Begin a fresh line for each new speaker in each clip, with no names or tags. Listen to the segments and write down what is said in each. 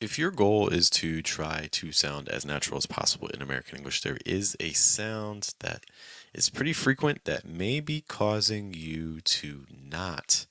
If your goal is to try to sound as natural as possible in American English, there is a sound that is pretty frequent that may be causing you to not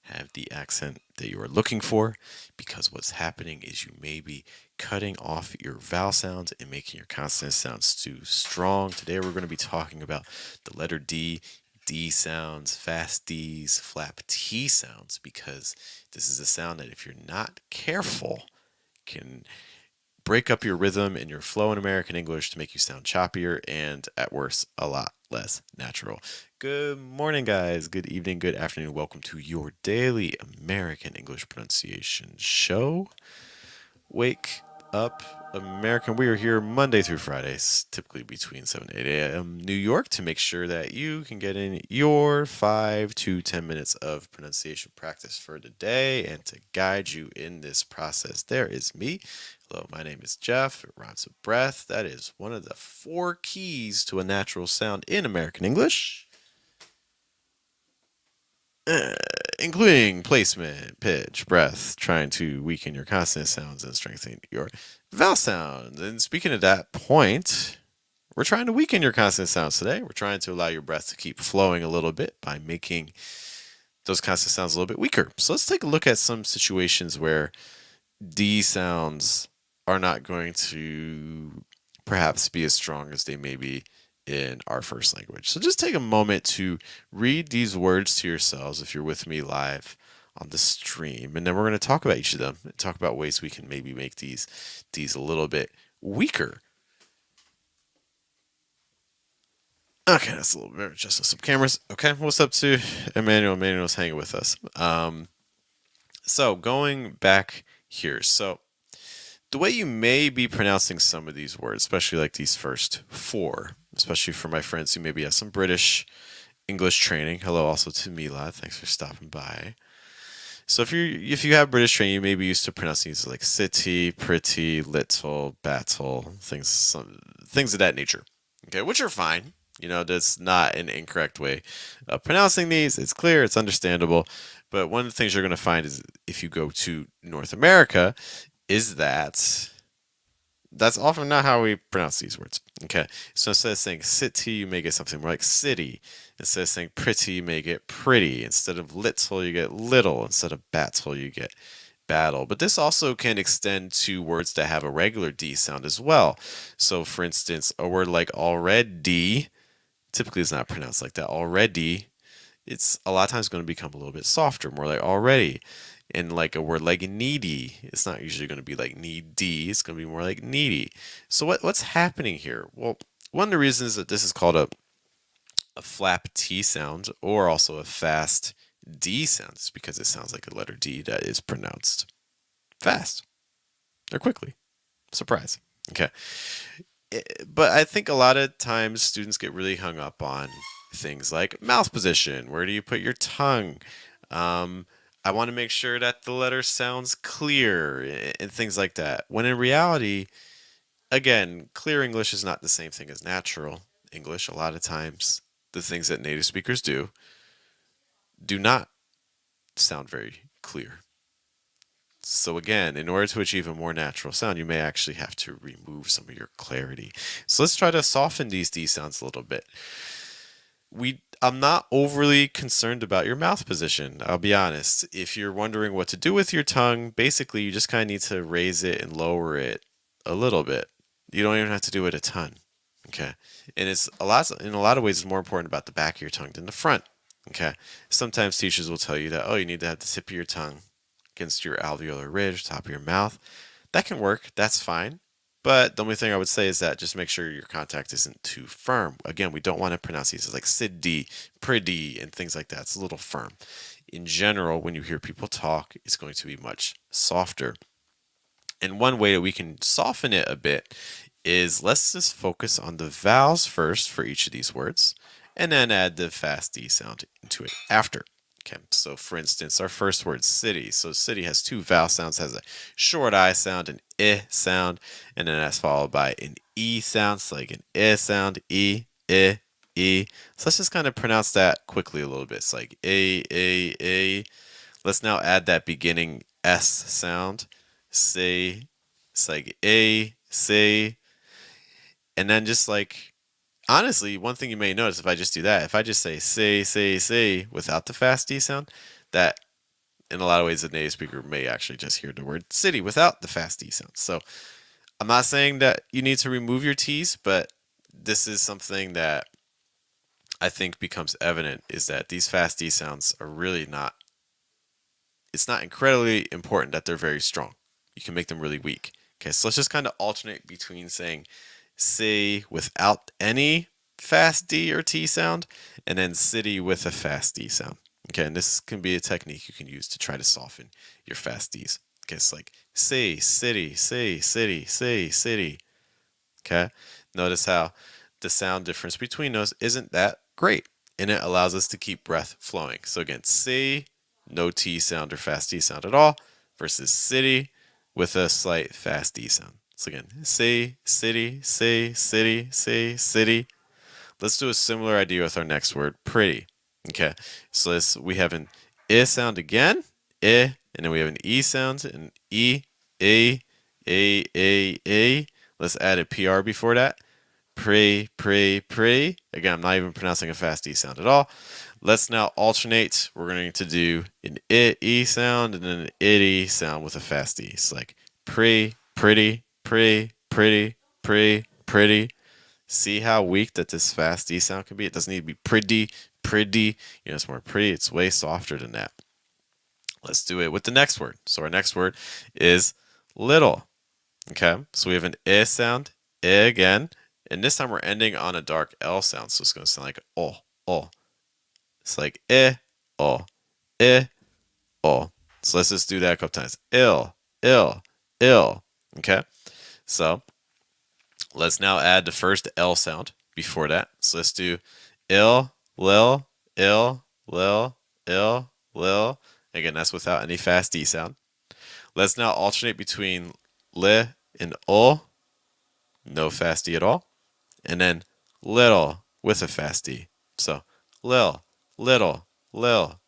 have the accent that you are looking for, because what's happening is you may be cutting off your vowel sounds and making your consonant sounds too strong. Today we're going to be talking about the letter D, D sounds, fast Ds, flap T sounds, because this is a sound that if you're not careful can break up your rhythm and your flow in American English to make you sound choppier and, at worst, a lot less natural. Good morning, guys. Good evening, good afternoon. Welcome to your daily American English pronunciation show. Wake up, American. We are here Monday through Fridays, typically between 7 and 8 a.m. New York, to make sure that you can get in your 5 to 10 minutes of pronunciation practice for the day. And to guide you in this process, there is me. Hello, my name is Jeff. It rhymes with breath. That is one of the 4 keys to a natural sound in American English, including placement, pitch, breath, trying to weaken your consonant sounds and strengthen your vowel sounds. And speaking of that point, we're trying to weaken your consonant sounds today. We're trying to allow your breath to keep flowing a little bit by making those consonant sounds a little bit weaker. So let's take a look at some situations where D sounds are not going to perhaps be as strong as they may be in our first language. So just take a moment to read these words to yourselves if you're with me live on the stream. And then we're going to talk about each of them and talk about ways we can maybe make these a little bit weaker. Okay, that's a little bit adjusting some cameras. Okay, what's up to Emmanuel? Emmanuel's hanging with us. So going back here. So the way you may be pronouncing some of these words, especially like these first 4, especially for my friends who maybe have some British English training. Hello also to Milad. Thanks for stopping by. So if you have British training, you may be used to pronouncing these like city, pretty, little, battle, things of that nature. Okay, which are fine. You know, that's not an incorrect way of pronouncing these. It's clear, it's understandable. But one of the things you're going to find is if you go to North America, is that that's often not how we pronounce these words. Okay, so instead of saying city, you may get something more like city. Instead of saying pretty, you may get pretty. Instead of little, you get little. Instead of battle, you get battle. But this also can extend to words that have a regular D sound as well. So for instance, a word like already typically is not pronounced like that. Already, it's a lot of times going to become a little bit softer, more like already. And like a word like needy, it's not usually going to be like needy, it's going to be more like needy. So what's happening here? Well, one of the reasons that this is called a flap T sound or also a fast D sound is because it sounds like a letter D that is pronounced fast or quickly. Surprise. Okay. But I think a lot of times students get really hung up on things like mouth position. Where do you put your tongue? I want to make sure that the letter sounds clear and things like that. When in reality, again, clear English is not the same thing as natural English. A lot of times, the things that native speakers do not sound very clear. So again, in order to achieve a more natural sound, you may actually have to remove some of your clarity. So let's try to soften these D sounds a little bit. I'm not overly concerned about your mouth position. I'll be honest. If you're wondering what to do with your tongue, basically you just kind of need to raise it and lower it a little bit. You don't even have to do it a ton. Okay. And in a lot of ways it's more important about the back of your tongue than the front. Okay. Sometimes teachers will tell you that, oh, you need to have the tip of your tongue against your alveolar ridge, top of your mouth. That can work. That's fine. But the only thing I would say is that just make sure your contact isn't too firm. Again, we don't want to pronounce these as like siddy, pretty, and things like that. It's a little firm. In general, when you hear people talk, it's going to be much softer. And one way that we can soften it a bit is let's just focus on the vowels first for each of these words, and then add the fast D sound into it after. Okay, so for instance, our first word, city. So city has 2 vowel sounds, has a short I sound, an I sound, and then that's followed by an E sound, so like an I sound, E, I, E. So let's just kind of pronounce that quickly a little bit. It's like A. Let's now add that beginning S sound. Say, It's like a, say, and then just like honestly, one thing you may notice if I just do that, if I just say without the fast D sound, that in a lot of ways the native speaker may actually just hear the word city without the fast D sound. So I'm not saying that you need to remove your T's, but this is something that I think becomes evident is that these fast D sounds are really not, it's not incredibly important that they're very strong. You can make them really weak. Okay, so let's just kind of alternate between saying say without any fast D or T sound and then city with a fast D sound. Okay, and this can be a technique you can use to try to soften your fast Ds. Okay, it's like say, city, say, city, say, city. Okay, notice how the sound difference between those isn't that great, and it allows us to keep breath flowing. So again, say, no T sound or fast D sound at all, versus city with a slight fast D sound. So again, say, city, say, city, say, city. Let's do a similar idea with our next word, pretty. Okay, so we have an I sound again, I, and then we have an E sound, an E, A. Let's add a PR before that. Pray, pray, pray. Again, I'm not even pronouncing a fast E sound at all. Let's now alternate. We're going to do an E sound and then an itty sound with a fast E. It's like pray, pretty, pray, pretty, pray, pretty. See how weak that this fast E sound can be? It doesn't need to be pretty, pretty. You know, it's more pretty. It's way softer than that. Let's do it with the next word. So our next word is little. Okay, so we have an I sound, I again, and this time we're ending on a dark L sound, so it's going to sound like oh. It's like oh, I, oh. So let's just do that a couple times. Ill. Okay, so let's now add the first L sound before that. So let's do ill, lil, ill, lil, ill, lil. Again, that's without any fast D sound. Let's now alternate between li and ul, no fast D at all, and then little with a fast D. So lil, little, little.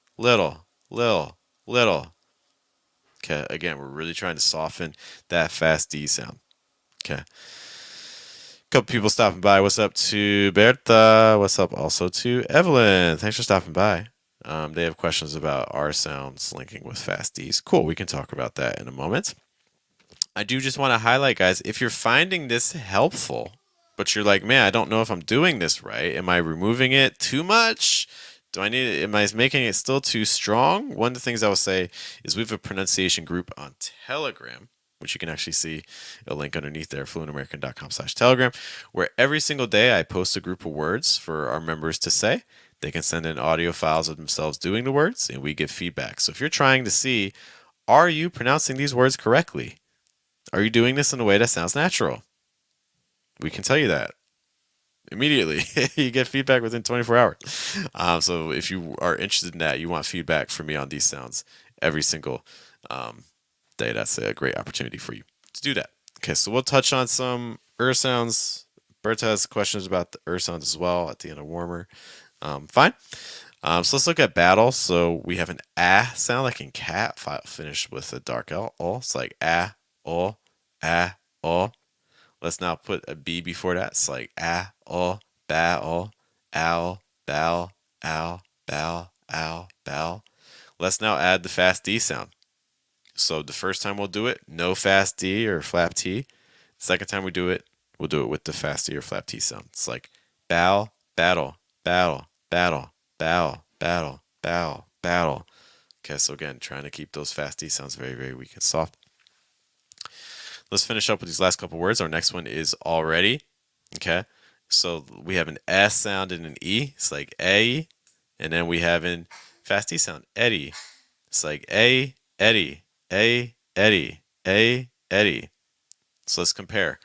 Okay, again, we're really trying to soften that fast D sound. Okay. Couple people stopping by. What's up to Bertha? What's up also to Evelyn? Thanks for stopping by. They have questions about R sounds linking with fast Ds. Cool, we can talk about that in a moment. I do just want to highlight, guys, if you're finding this helpful, but you're like, man, I don't know if I'm doing this right. Am I removing it too much? Am I making it still too strong? One of the things I will say is we have a pronunciation group on Telegram, which you can actually see a link underneath there, fluentamerican.com/Telegram, where every single day I post a group of words for our members to say. They can send in audio files of themselves doing the words, and we give feedback. So if you're trying to see, are you pronouncing these words correctly? Are you doing this in a way that sounds natural? We can tell you that immediately. You get feedback within 24 hours. So if you are interested in that, you want feedback from me on these sounds every single day, that's a great opportunity for you to do that. Okay, so we'll touch on some sounds. Berta has questions about the sounds as well at the end of warmer. Fine. So let's look at battle. So we have an sound like in cat, finished with a dark L. It's like oh. Let's now put a B before that. It's like ba, ow, bow. Let's now add the fast D sound. So the first time we'll do it, no fast D or flap T. Second time we do it, we'll do it with the fast D or flap T sound. It's like bow, battle. Okay, so again, trying to keep those fast D sounds very, very weak and soft. Let's finish up with these last couple words. Our next one is already. Okay, so we have an S sound and an E. It's like A, and then we have an fast D sound, Eddie. It's like Eddie. So let's compare.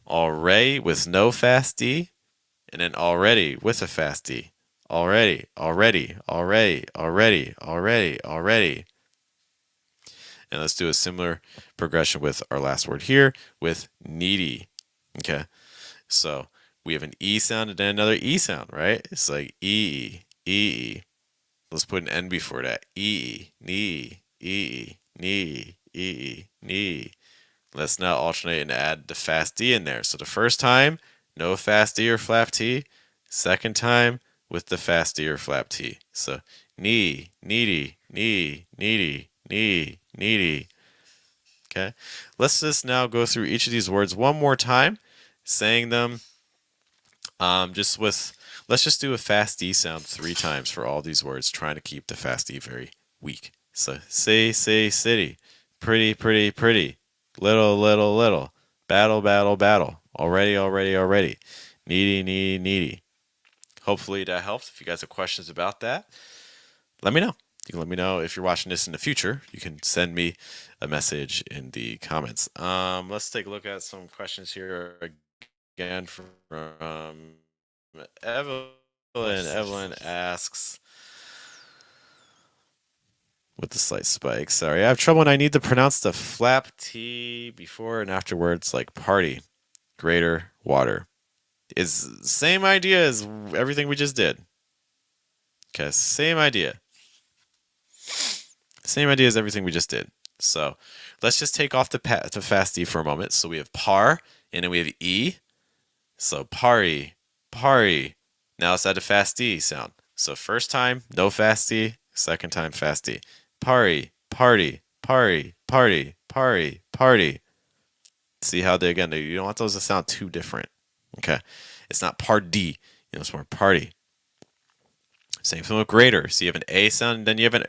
Already with no fast D, and then already with a fast D. Already. And let's do a similar progression with our last word here with needy. Okay. So we have an E sound and then another E sound, right? It's like E. Let's put an N before that. Knee. Let's now alternate and add the fast D in there. So the first time, no fast D or flap T. Second time, with the fast D or flap T. So knee, needy, knee, needy, knee, needy. Okay. Let's just now go through each of these words one more time, saying them just with, let's just do a fast D sound 3 times for all these words, trying to keep the fast D very weak. So say, city, pretty, pretty, pretty, little, little, little, battle, battle, battle, already, already, already, needy, needy, needy. Hopefully that helps. If you guys have questions about that, let me know. You can let me know if you're watching this in the future. You can send me a message in the comments. Let's take a look at some questions here again from Evelyn. Evelyn asks, with the slight spike, sorry, I have trouble when I need to pronounce the flap T before and after words like party, greater, water. Is same idea as everything we just did. Okay, same idea. Same idea as everything we just did. So let's just take off the fast D for a moment. So we have par, and then we have E. So party, party. Now let's add a fast D sound. So first time, no fast D. Second time, fast D. Party, party, party, party, party, party. See how they, again, you don't want those to sound too different. Okay. It's not party. It's more party. Same thing with greater. So you have an A sound, and then you have an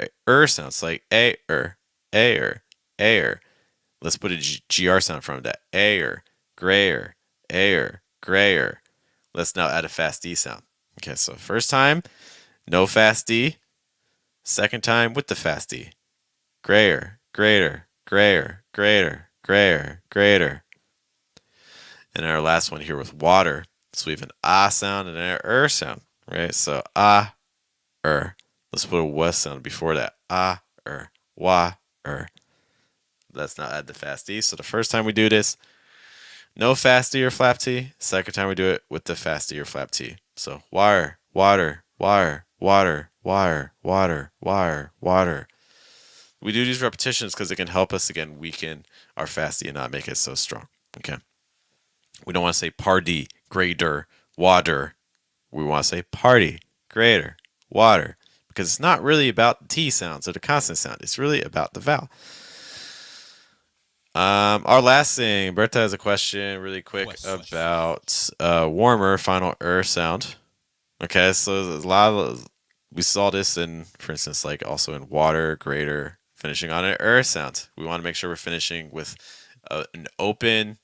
sound. It's like A-er, A-er, A-er. Let's put a GR sound from that. A-er, grayer, A-er, grayer. Let's now add a fast D sound. Okay, so first time, no fast D. Second time with the fast D. Grayer, greater, grayer, greater, grayer, greater. And our last one here with water. So we have an ah sound and an sound, right? So ah, let's put a w sound before that. Ah, wa, Let's now add the fast D. So the first time we do this, no fast D or flap T. Second time we do it with the fast D or flap T. So wire, water, wire, water, wire, water, wire, water. We do these repetitions because it can help us, again, weaken our fast D and not make it so strong. Okay. We don't want to say party, greater, water. We want to say party, greater, water. Because it's not really about the T sounds or the consonant sound. It's really about the vowel. Our last thing, Berta has a question really quick about warmer final sound. Okay, so there's a lot of, we saw this in, for instance, like also in water, greater, finishing on an sound. We want to make sure we're finishing with an open,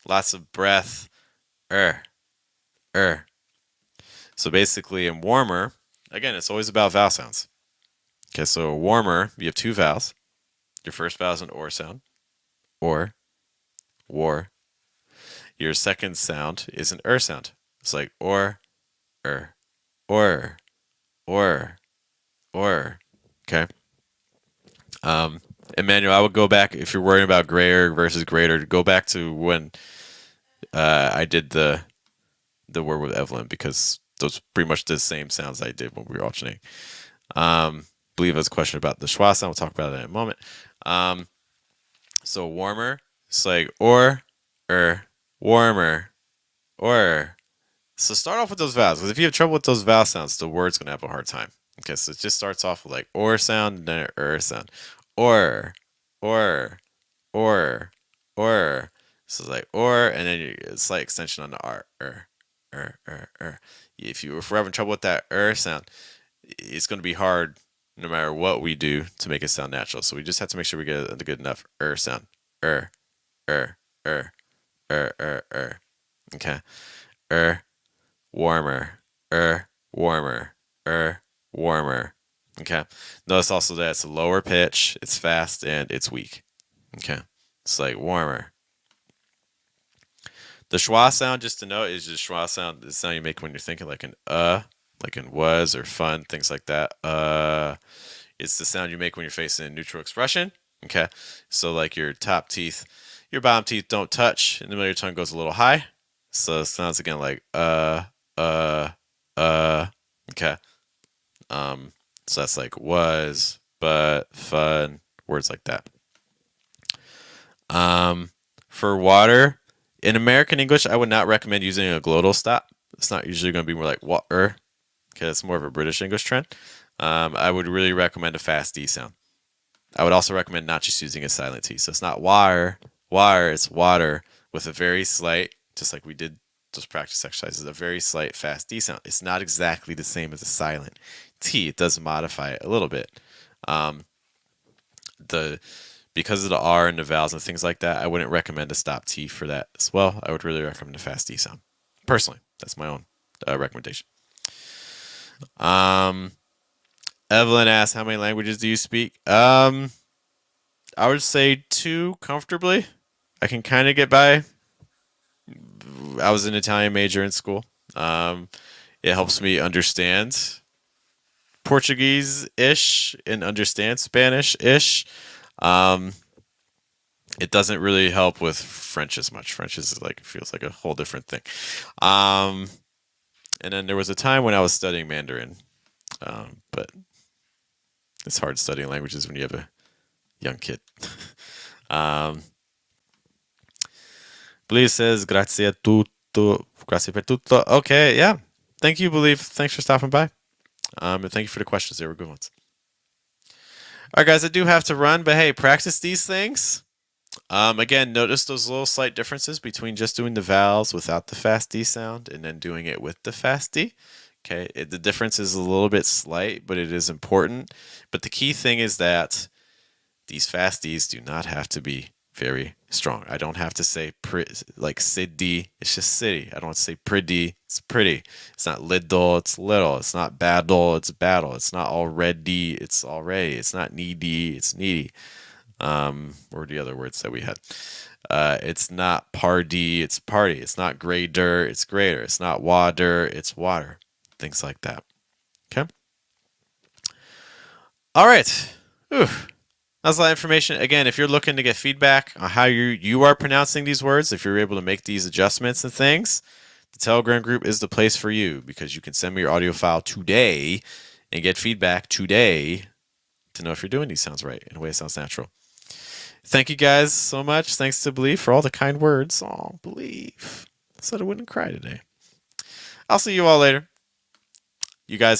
lots of breath, er. So basically in warmer, again, it's always about vowel sounds. Okay, so warmer, you have 2 vowels. Your first vowel is an or sound. Or, war. Your second sound is an sound. It's like or, or. Okay. Emmanuel, I would go back, if you're worrying about grayer versus greater, go back to when I did the word with Evelyn, because those pretty much the same sounds I did when we were alternating. Believe there's a question about the schwa sound. We'll talk about it in a moment. So warmer, it's like or, warmer, or. So start off with those vowels, because if you have trouble with those vowel sounds, the word's gonna have a hard time. Okay, so it just starts off with like or sound and then an sound. Or. So it's like or, and then it's like extension on the R. If we're having trouble with that sound, it's gonna be hard no matter what we do to make it sound natural. So we just have to make sure we get a good enough sound. Okay. Warmer. Warmer. Warmer. Okay. Notice also that it's a lower pitch, it's fast, and it's weak. Okay. It's like warmer. The schwa sound, just to note, is just schwa sound, the sound you make when you're thinking like an like in was or fun, things like that. It's the sound you make when you're facing a neutral expression. Okay. So like your top teeth, your bottom teeth don't touch, and the middle of your tongue goes a little high. So it sounds again like okay. So that's like was, but, fun, words like that. For water, in American English, I would not recommend using a glottal stop. It's not usually going to be more like water, because it's more of a British English trend. I would really recommend a fast D sound. I would also recommend not just using a silent T. So it's not wire, it's water with a very slight, just like we did those practice exercises, a very slight fast D sound. It's not exactly the same as a silent T. It does modify it a little bit. Um, the Because of the R and the vowels and things like that, I wouldn't recommend a stop T for that as well. I would really recommend a fast D sound. Personally, that's my own recommendation. Um, Evelyn asks, "How many languages do you speak?" I would say two comfortably. I can kind of get by. I was an Italian major in school. Um, it helps me understand Portuguese ish and understand Spanish ish. Um, it doesn't really help with French as much. French is like feels like a whole different thing. Um, and then there was a time when I was studying Mandarin, but it's hard studying languages when you have a young kid. um, Believe says grazie a tutto, grazie per tutto. Okay, yeah. Thank you, Believe. Thanks for stopping by. And thank you for the questions. They were good ones. All right, guys, I do have to run, but hey, practice these things. Again, notice those little slight differences between just doing the vowels without the fast D sound and then doing it with the fast D. Okay, the difference is a little bit slight, but it is important. But the key thing is that these fast Ds do not have to be very strong. I don't have to say like city. It's just city. I don't want to say pretty. It's pretty. It's not little. It's little. It's not battle. It's battle. It's not already. It's already. It's not needy. It's needy. Or the other words that we had. It's not party. It's party. It's not greater. It's greater. It's not water. It's water. Things like that. Okay. All right. Whew. That's a lot of information. Again, if you're looking to get feedback on how you are pronouncing these words, if you're able to make these adjustments and things, the Telegram group is the place for you because you can send me your audio file today and get feedback today to know if you're doing these sounds right in a way that sounds natural. Thank you guys so much. Thanks to Believe for all the kind words. Oh, Believe. I said I wouldn't cry today. I'll see you all later. You guys have